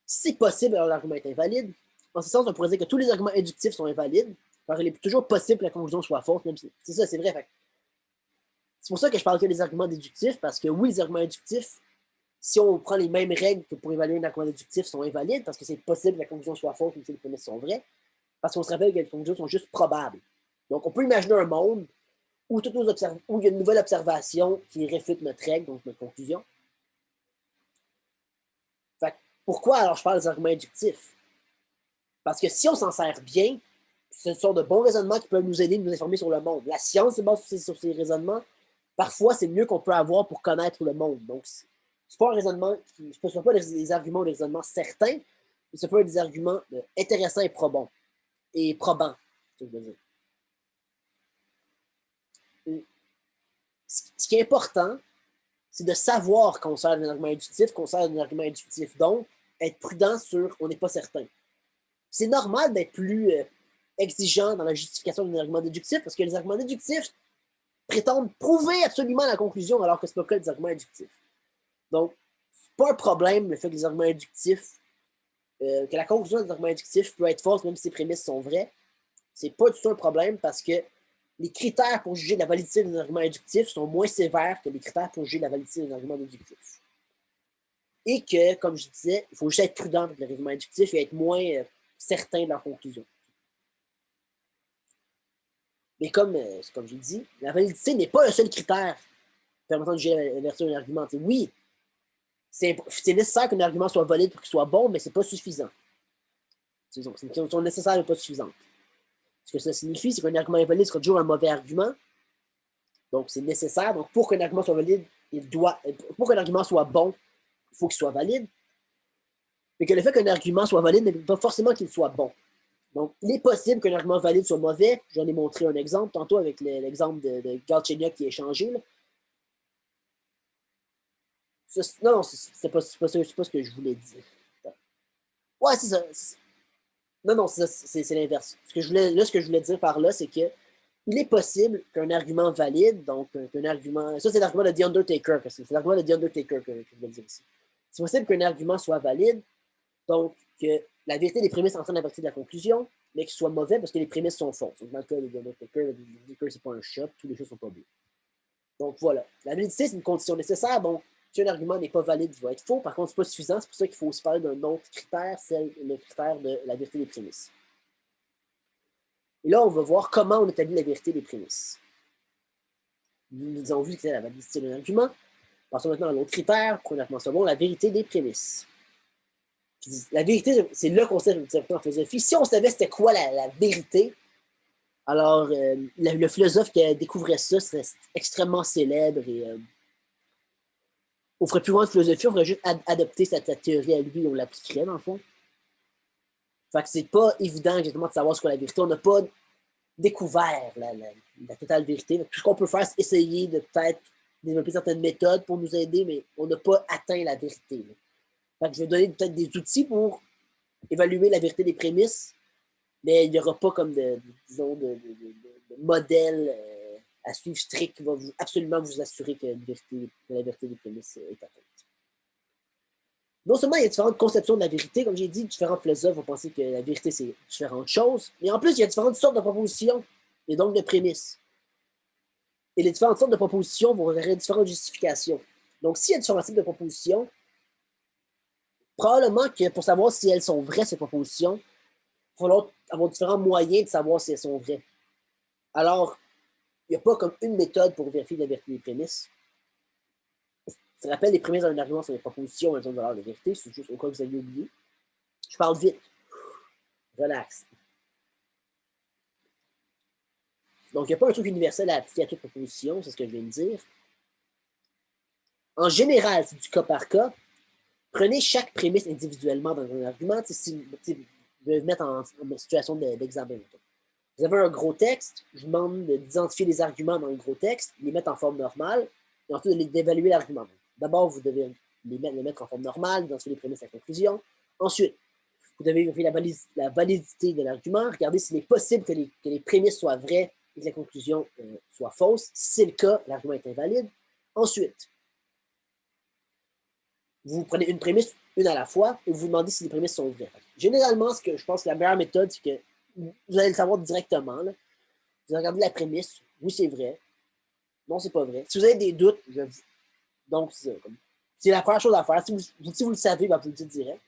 Si c'est possible, alors l'argument est invalide. En ce sens, on pourrait dire que tous les arguments inductifs sont invalides, car il est toujours possible que la conclusion soit fausse, même si c'est ça, c'est vrai. C'est pour ça que je parle que des arguments déductifs, parce que oui, les arguments inductifs, si on prend les mêmes règles que pour évaluer un argument déductif, sont invalides, parce que c'est possible que la conclusion soit fausse, même si les prémices sont vraies, parce qu'on se rappelle que les conclusions sont juste probables. Donc, on peut imaginer un monde où il y a une nouvelle observation qui réfute notre règle, donc notre conclusion. Fait, pourquoi alors je parle des arguments inductifs? Parce que si on s'en sert bien, ce sont de bons raisonnements qui peuvent nous aider, nous informer sur le monde. La science se base sur ces raisonnements. Parfois, c'est mieux qu'on peut avoir pour connaître le monde. Donc, c'est pas un raisonnement qui. Ce ne sont pas des arguments ou des raisonnements certains, mais ce peut être des arguments intéressants et probants. Et probants, c'est ce que je veux dire. Ce qui est important, c'est de savoir qu'on sert d'un argument inductif, qu'on sert d'un argument inductif. Donc, être prudent sur on n'est pas certain. C'est normal d'être plus exigeant dans la justification d'un argument déductif parce que les arguments déductifs prétendent prouver absolument la conclusion alors que ce n'est pas le cas des arguments inductifs. Donc, c'est pas un problème le fait que les arguments inductifs, que la conclusion des arguments inductifs peut être fausse même si ses prémices sont vraies. C'est pas du tout un problème parce que les critères pour juger la validité d'un argument inductif sont moins sévères que les critères pour juger la validité d'un argument déductif. Et que, comme je disais, il faut juste être prudent avec les arguments inductifs et être moins certain de leur conclusion. Mais comme j'ai dit, la validité n'est pas le seul critère permettant de juger la vertu d'un argument. Oui, c'est nécessaire qu'un argument soit valide pour qu'il soit bon, mais ce n'est pas suffisant. C'est une condition nécessaire mais pas suffisante. Ce que ça signifie, c'est qu'un argument invalide sera toujours un mauvais argument. Donc, c'est nécessaire. Donc, pour qu'un argument soit valide, pour qu'un argument soit bon, il faut qu'il soit valide. Mais que le fait qu'un argument soit valide ne veut pas forcément qu'il soit bon. Donc, il est possible qu'un argument valide soit mauvais. J'en ai montré un exemple tantôt avec l'exemple de Galchenyuk qui est changé. Là. Non, c'est pas ce que je voulais dire. Ouais, c'est ça. Non, c'est l'inverse. Ce que je voulais dire par là, c'est que il est possible qu'un argument valide, donc qu'un argument. Ça, c'est l'argument de The Undertaker. C'est l'argument de The Undertaker que je voulais dire ici. C'est possible qu'un argument soit valide, donc que la vérité des prémices entraîne la partie de la conclusion, mais qu'il soit mauvais parce que les prémices sont fausses. Donc, dans le cas de The Undertaker, c'est pas un chat, tous les choses sont pas bleus. Donc voilà. La validité, c'est une condition nécessaire, donc si un argument n'est pas valide, il va être faux. Par contre, c'est pas suffisant, c'est pour ça qu'il faut aussi parler d'un autre critère, c'est le critère de la vérité des prémices. Et là, on va voir comment on établit la vérité des prémices. Nous avons vu que c'était la validité d'un argument. Passons maintenant à l'autre critère, pour un argument soit bon, la vérité des prémices. La vérité, c'est le concept en philosophie. Si on savait c'était quoi la vérité, alors le philosophe qui découvrait ça serait extrêmement célèbre et on ferait plus loin de philosophie, on ferait juste adopter sa théorie à lui et on l'appliquerait dans le fond. Fait que c'est pas évident exactement de savoir ce qu'est la vérité. On n'a pas découvert la totale vérité. Tout ce qu'on peut faire, c'est essayer de peut-être développer certaines méthodes pour nous aider, mais on n'a pas atteint la vérité. Là. Fait que je vais donner peut-être des outils pour évaluer la vérité des prémices, mais il n'y aura pas comme de modèle à suivre strict qui va absolument vous assurer que la vérité des prémices est atteinte. Non seulement il y a différentes conceptions de la vérité, comme j'ai dit, différents philosophes vont penser que la vérité, c'est différentes choses, mais en plus, il y a différentes sortes de propositions et donc de prémices. Et les différentes sortes de propositions vont avoir différentes justifications. Donc, s'il y a différents types de propositions, probablement que pour savoir si elles sont vraies, ces propositions, il va falloir avoir différents moyens de savoir si elles sont vraies. Alors, il n'y a pas comme une méthode pour vérifier la vérité des prémices. Je te rappelle, les prémices d'un argument sur les propositions, elles ont une valeur de vérité, c'est juste au cas où vous aviez oublié. Je parle vite. Relax. Donc, il n'y a pas un truc universel à appliquer à toute proposition, c'est ce que je viens de dire. En général, c'est du cas par cas. Prenez chaque prémisse individuellement dans un argument. Si vous devez mettre en situation d'examen. Vous avez un gros texte, je vous demande d'identifier les arguments dans le gros texte, les mettre en forme normale. et ensuite d'évaluer l'argument. D'abord, vous devez le mettre en forme normale, identifier les prémices et la conclusion. Ensuite, vous devez vérifier la validité de l'argument, regarder s'il est possible que les prémices soient vraies et que la conclusion soit fausse. Si c'est le cas, l'argument est invalide. Ensuite, vous prenez une prémisse, une à la fois, et vous vous demandez si les prémisses sont vraies. Généralement, ce que je pense que la meilleure méthode, c'est que vous allez le savoir directement. Là. Vous regardez la prémisse, oui, c'est vrai. Non, c'est pas vrai. Si vous avez des doutes, donc c'est la première chose à faire. Si vous le savez, ben, vous le dites direct.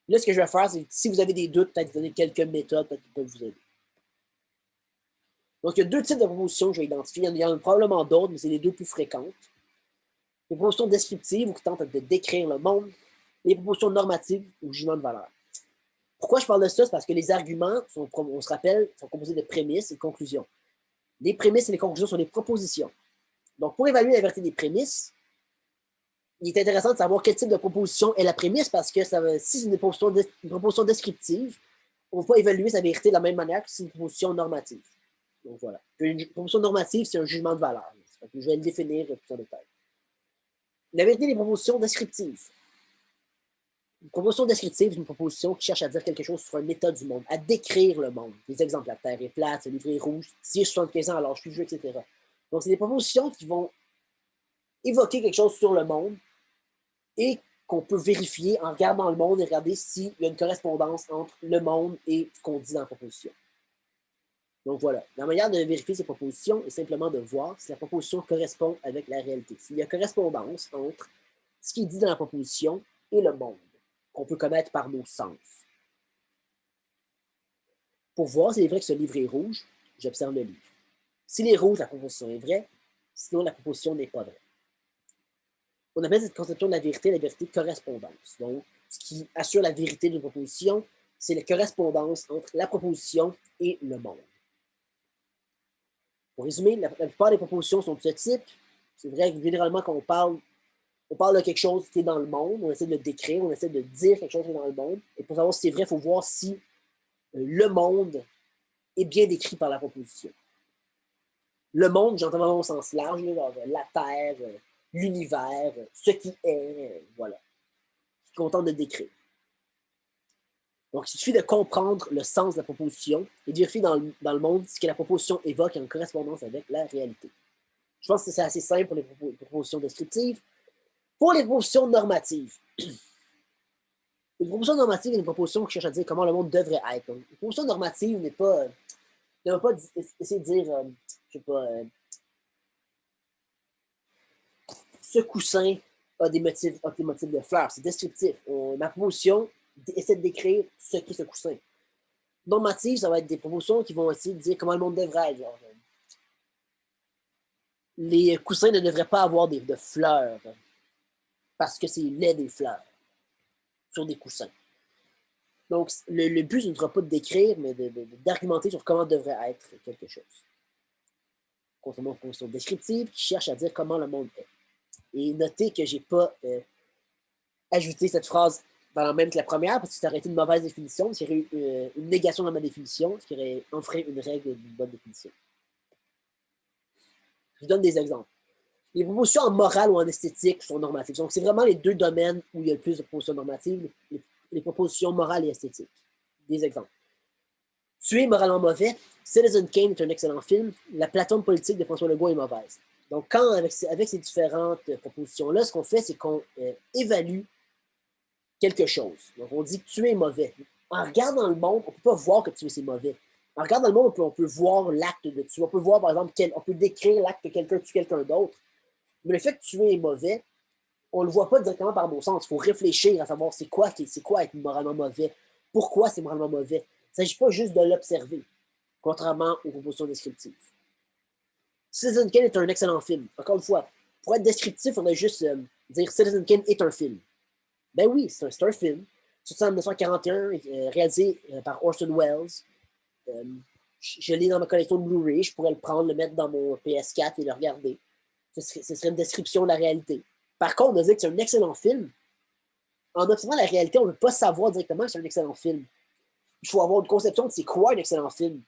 Là, ce que je vais faire, c'est que si vous avez des doutes, peut-être donner quelques méthodes qui peuvent vous aider. Donc, il y a deux types de propositions que je vais identifier. Il y en a probablement d'autres, mais c'est les deux plus fréquentes. Les propositions descriptives, qui tentent de décrire le monde. Les propositions normatives ou jugement de valeur. Pourquoi je parle de ça? C'est parce que les arguments, on se rappelle, sont composés de prémices et de conclusions. Les prémices et les conclusions sont des propositions. Donc, pour évaluer la vérité des prémices, il est intéressant de savoir quel type de proposition est la prémisse parce que si c'est une proposition descriptive, on ne peut pas évaluer sa vérité de la même manière que si c'est une proposition normative. Donc voilà. Une proposition normative, c'est un jugement de valeur. Je vais le définir plus en détail. La vérité des propositions descriptives. Une proposition descriptive, c'est une proposition qui cherche à dire quelque chose sur un état du monde, à décrire le monde. Des exemples, la Terre est plate, le livre est rouge, si j'ai 75 ans, alors je suis vieux, etc. Donc, c'est des propositions qui vont évoquer quelque chose sur le monde et qu'on peut vérifier en regardant le monde et regarder s'il y a une correspondance entre le monde et ce qu'on dit dans la proposition. Donc voilà, la manière de vérifier ces propositions est simplement de voir si la proposition correspond avec la réalité. S'il y a correspondance entre ce qui est dit dans la proposition et le monde, qu'on peut connaître par nos sens. Pour voir s'il est vrai que ce livre est rouge, j'observe le livre. S'il est rouge, la proposition est vraie, sinon la proposition n'est pas vraie. On appelle cette conception de la vérité correspondance. Donc, ce qui assure la vérité d'une proposition, c'est la correspondance entre la proposition et le monde. Pour résumer, la plupart des propositions sont de ce type. C'est vrai que généralement, quand on parle de quelque chose qui est dans le monde, on essaie de le décrire, on essaie de dire quelque chose qui est dans le monde. Et pour savoir si c'est vrai, il faut voir si le monde est bien décrit par la proposition. Le monde, j'entends vraiment au sens large, la Terre, l'univers, ce qui est, voilà. Ce qu'on tente de décrire. Donc, il suffit de comprendre le sens de la proposition et de vérifier dans le monde ce que la proposition évoque en correspondance avec la réalité. Je pense que c'est assez simple pour les propositions descriptives. Pour les propositions normatives, une proposition normative est une proposition qui cherche à dire comment le monde devrait être. Donc, une proposition normative ne va pas essayer de dire, je sais pas, ce coussin a des motifs de fleurs. C'est descriptif. Ma proposition essaie de décrire ce qu'est ce coussin. Normative, ça va être des propositions qui vont essayer de dire comment le monde devrait être. Genre, les coussins ne devraient pas avoir de fleurs parce que c'est laid des fleurs sur des coussins. Donc, le but, ce ne sera pas de décrire, mais d'argumenter sur comment devrait être quelque chose. Contrairement aux propositions descriptives qui cherchent à dire comment le monde est. Et notez que je n'ai pas ajouté cette phrase dans la même que la première, parce que ça aurait été une mauvaise définition, ça aurait eu une négation dans ma définition, ce qui en ferait une règle d'une bonne définition. Je vous donne des exemples. Les propositions en morale ou en esthétique sont normatives. Donc, c'est vraiment les deux domaines où il y a le plus de propositions normatives, les propositions morales et esthétiques. Des exemples. Tu es moralement mauvais. Citizen Kane est un excellent film. La plateforme politique de François Legault est mauvaise. Donc, avec ces différentes propositions-là, ce qu'on fait, c'est qu'on évalue quelque chose. Donc, on dit que tu es mauvais. En regardant le monde, on ne peut pas voir que tu es mauvais. En regardant le monde, on peut voir l'acte de tuer. On peut voir, par exemple, on peut décrire l'acte que quelqu'un tue quelqu'un d'autre. Mais le fait que tu es mauvais, on ne le voit pas directement par nos sens. Il faut réfléchir à savoir c'est quoi être moralement mauvais. Pourquoi c'est moralement mauvais. Il ne s'agit pas juste de l'observer, contrairement aux propositions descriptives. Citizen Kane est un excellent film. Encore une fois, pour être descriptif, on a juste dire Citizen Kane est un film. Ben oui, c'est un film. Sorti en 1941, réalisé par Orson Welles. Je l'ai dans ma collection de Blu-ray. Je pourrais le prendre, le mettre dans mon PS4 et le regarder. Ce serait une description de la réalité. Par contre, on a dit que c'est un excellent film. En observant la réalité, on ne peut pas savoir directement que c'est un excellent film. Il faut avoir une conception de c'est quoi un excellent film.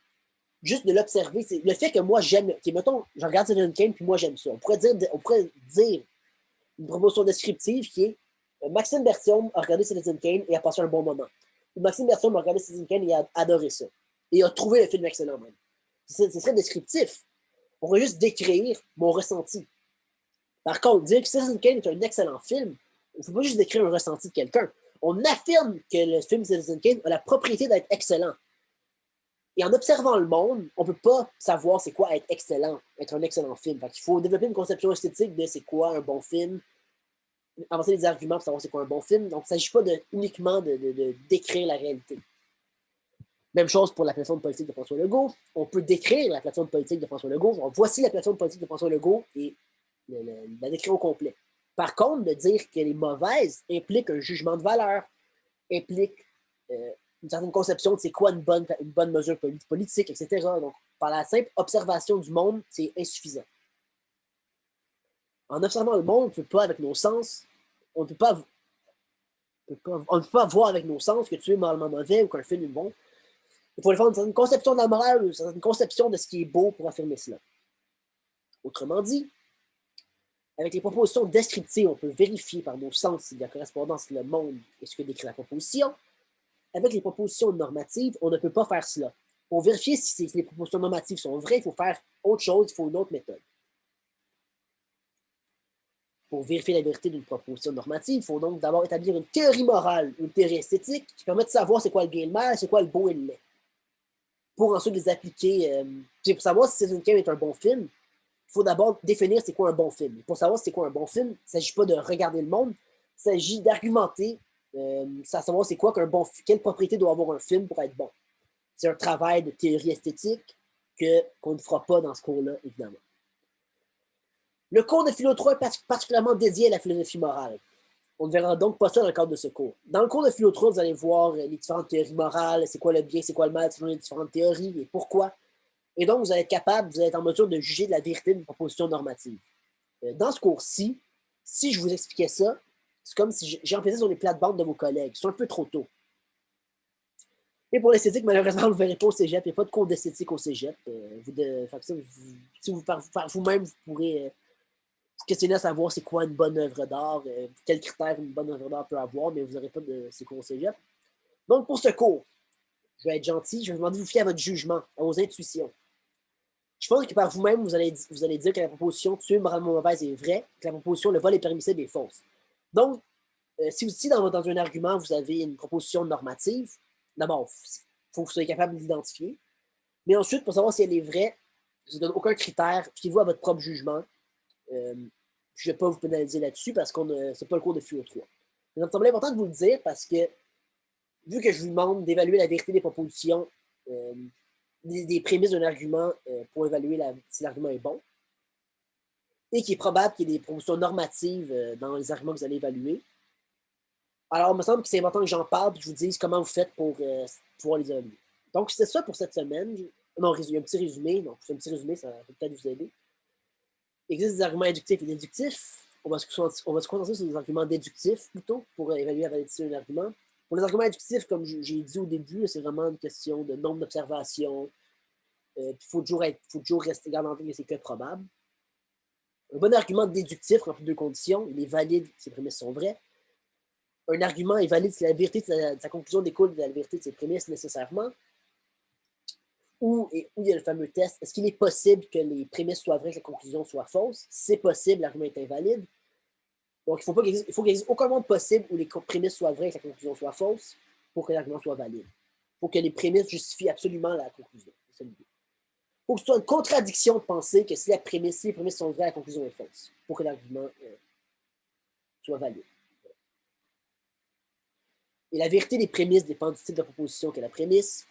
juste de l'observer, c'est le fait que moi j'aime, mettons, je regarde Citizen Kane puis moi j'aime ça. On pourrait dire une proposition descriptive qui est Maxime Bertium a regardé Citizen Kane et a passé un bon moment. Ou Maxime Bertium a regardé Citizen Kane et a adoré ça. Et a trouvé le film excellent même. Ce serait descriptif. On pourrait juste décrire mon ressenti. Par contre, dire que Citizen Kane est un excellent film, il ne faut pas juste décrire un ressenti de quelqu'un. On affirme que le film Citizen Kane a la propriété d'être excellent. Et en observant le monde, on ne peut pas savoir c'est quoi être excellent, être un excellent film. Il faut développer une conception esthétique de c'est quoi un bon film, avancer des arguments pour savoir c'est quoi un bon film. Donc, il ne s'agit pas uniquement de décrire la réalité. Même chose pour la plateforme politique de François Legault. On peut décrire la plateforme politique de François Legault. Donc, voici la plateforme politique de François Legault et la décrire au complet. Par contre, de dire qu'elle est mauvaise implique un jugement de valeur, implique une certaine conception de c'est quoi une bonne mesure politique, etc. Donc, par la simple observation du monde, c'est insuffisant. En observant le monde, on ne peut pas, avec nos sens, on ne peut pas voir avec nos sens que tu es moralement mauvais ou qu'un film est bon. Il faut faire une certaine conception de la morale, une certaine conception de ce qui est beau pour affirmer cela. Autrement dit, avec les propositions descriptives, on peut vérifier par nos sens s'il y a correspondance entre le monde et ce que décrit la proposition. Avec les propositions normatives, on ne peut pas faire cela. Pour vérifier si les propositions normatives sont vraies, il faut faire autre chose, il faut une autre méthode. Pour vérifier la vérité d'une proposition normative, il faut donc d'abord établir une théorie morale, une théorie esthétique qui permet de savoir c'est quoi le bien et le mal, c'est quoi le beau et le laid. Pour ensuite les appliquer, pour savoir si Citizen Kane est un bon film, il faut d'abord définir c'est quoi un bon film. Et pour savoir c'est quoi un bon film, il ne s'agit pas de regarder le monde, il s'agit d'argumenter, savoir c'est quoi qu'un bon film, quelle propriété doit avoir un film pour être bon. C'est un travail de théorie esthétique qu'on ne fera pas dans ce cours-là, évidemment. Le cours de philo 3 est particulièrement dédié à la philosophie morale. On ne verra donc pas ça dans le cadre de ce cours. Dans le cours de philo 3, vous allez voir les différentes théories morales, c'est quoi le bien, c'est quoi le mal, selon les différentes théories et pourquoi. Et donc, vous allez être en mesure de juger de la vérité d'une proposition normative. Dans ce cours-ci, si je vous expliquais ça, c'est comme si j'empiétais sur les plates-bandes de vos collègues. C'est un peu trop tôt. Et pour l'esthétique, malheureusement, vous ne verrez pas au cégep. Il n'y a pas de cours d'esthétique au cégep. Si par vous-même, vous pourrez questionner à savoir c'est quoi une bonne œuvre d'art, quels critères une bonne œuvre d'art peut avoir, mais vous n'aurez pas de ces cours au cégep. Donc, pour ce cours, je vais être gentil, je vais vous demander de vous fier à votre jugement, à vos intuitions. Je pense que par vous-même, vous allez dire que la proposition tuer moralement mauvaise est vraie, que la proposition le vol est permissible est fausse. Donc, si dans un argument, vous avez une proposition normative, d'abord, il faut que vous soyez capable de l'identifier. Mais ensuite, pour savoir si elle est vraie, je ne donne aucun critère, fiez-vous à votre propre jugement. Je ne vais pas vous pénaliser là-dessus parce que ce n'est pas le cours de philo 3. Mais ça me semblait important de vous le dire parce que, vu que je vous demande d'évaluer la vérité des propositions, des prémices d'un argument pour évaluer si l'argument est bon, et qu'il est probable qu'il y ait des propositions normatives dans les arguments que vous allez évaluer. Alors, il me semble que c'est important que j'en parle et que je vous dise comment vous faites pour pouvoir les évaluer. Donc, c'est ça pour cette semaine. Non, il y a un petit résumé. Donc, c'est un petit résumé, ça peut peut-être vous aider. Il existe des arguments inductifs et déductifs. On va se concentrer sur des arguments déductifs plutôt pour évaluer la validité d'un argument. Pour les arguments inductifs, comme j'ai dit au début, c'est vraiment une question de nombre d'observations. Il faut toujours rester garanti que c'est que probable. Un bon argument déductif remplit deux conditions. Il est valide si ses prémices sont vraies. Un argument est valide si la vérité de sa conclusion découle de la vérité de ses prémices nécessairement. Ou il y a le fameux test. Est-ce qu'il est possible que les prémices soient vraies et que la conclusion soit fausse? Si c'est possible, l'argument est invalide. Donc, il faut qu'il n'existe aucun monde possible où les prémices soient vraies et que la conclusion soit fausse pour que l'argument soit valide. Il faut que les prémices justifient absolument la conclusion. C'est ça l'idée. Il faut que ce soit une contradiction de penser que si les prémices sont vraies, la conclusion est fausse pour que l'argument soit valide. Et la vérité des prémices dépend du type de proposition qu'est la prémisse.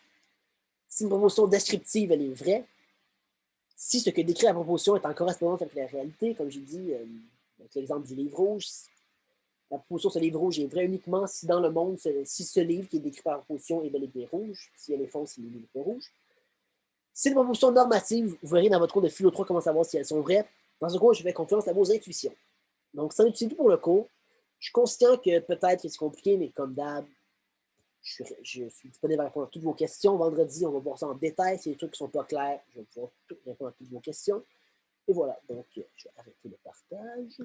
Si une proposition descriptive, elle est vraie, si ce que décrit la proposition est en correspondance avec la réalité, comme j'ai dit, avec l'exemple du livre rouge, la proposition sur le livre rouge est vraie uniquement si dans le monde, si ce livre qui est décrit par la proposition est bel et bien rouge, si elle est fausse, il est pas rouge. Si c'est une proposition normative, vous verrez dans votre cours de philo 3 comment savoir si elles sont vraies. Dans ce cours, je fais confiance à vos intuitions. Donc, c'est tout pour le cours. Je suis conscient que peut-être que c'est compliqué, mais comme d'hab, Je suis disponible à répondre à toutes vos questions. Vendredi, on va voir ça en détail. S'il y a des trucs qui ne sont pas clairs, je vais pouvoir tout répondre à toutes vos questions. Et voilà, donc je vais arrêter le partage.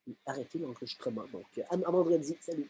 Et arrêter l'enregistrement. Donc à vendredi. Salut!